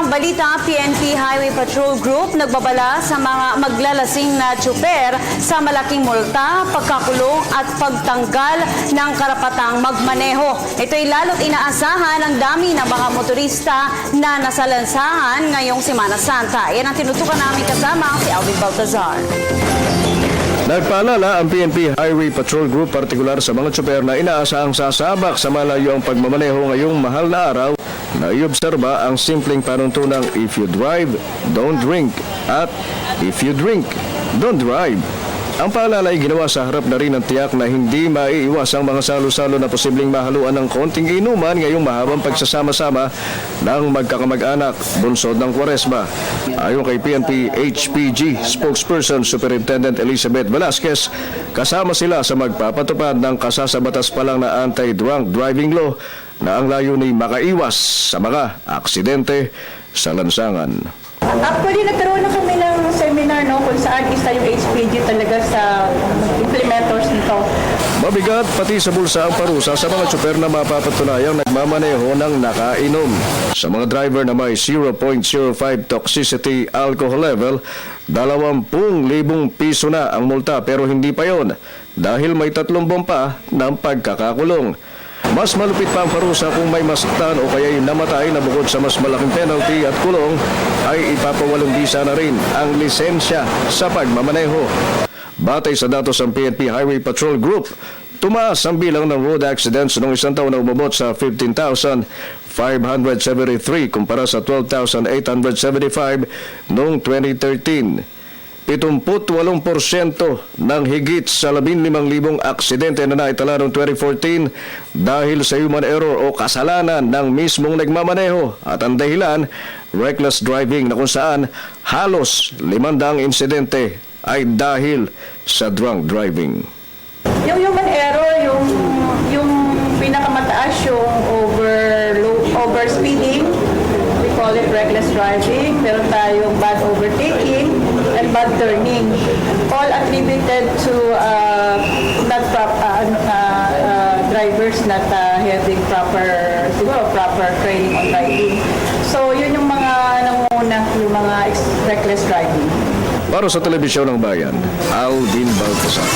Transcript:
ibang balita, PNP Highway Patrol Group nagbabala sa mga maglalasing na tsuper sa malaking multa, pagkakulong at pagtanggal ng karapatang magmaneho. Ito'y lalo't inaasahan ang dami ng mga motorista na nasa lansangan ngayong Semana Santa. Yan ang tinutukan namin kasama si Alvin Baltazar. Nagpaalala ang PNP Highway Patrol Group partikular sa mga tsuper na inaasahang sasabak sa malayo ang pagmamaneho ngayong mahal na araw na iobserba ang simpleng panuntunang if you drive, don't drink at if you drink, don't drive. Ang paalala ay ginawa sa harap na rin ng tiyak na hindi maiiwas ang mga salo-salo na posibleng mahaluan ng konting inuman ngayong mahabang pagsasama-sama ng magkakamag-anak bunsod ng Kwaresma. Ayon kay PNP HPG spokesperson Superintendent Elizabeth Velasquez, kasama sila sa magpapatupad ng kasasabatas pa lang na anti-drunk driving law na ang layunin makaiwas sa mga aksidente sa lansangan. Actually, nagkaroon na kami ng seminar kung saan isa yung HPG talaga sa implementors nito. Mabigat pati sa bulsa ang parusa sa mga tsuper na mapapatunayang nagmamaneho ng nakainom. Sa mga driver na may 0.05 toxicity alcohol level, 20,000 piso na ang multa pero hindi pa yon dahil may 3 buwan pa ng pagkakakulong. Mas malupit pa ang parusa kung may masaktan o kaya'y namatay na bukod sa mas malaking penalty at kulong ay ipapawalong bisa na rin ang lisensya sa pagmamaneho. Batay sa datos ng PNP Highway Patrol Group, tumaas ang bilang ng road accidents noong isang taon na umabot sa 15,573 kumpara sa 12,875 noong 2013. 78% ng higit sa 15,000 aksidente na naitala noong 2014 dahil sa human error o kasalanan ng mismong nagmamaneho at ang dahilan, reckless driving na kung saan halos 500 insidente ay dahil sa drunk driving. Yung human error, yung pinakamataas yung overspeeding, we call it reckless driving. Meron tayong bad overtaking and bad turning, all attributed to drivers not having proper training on driving. So yun yung mga nanguna, yung mga reckless driving. Para sa Telebisyon ng Bayan, Alvin Baltazar.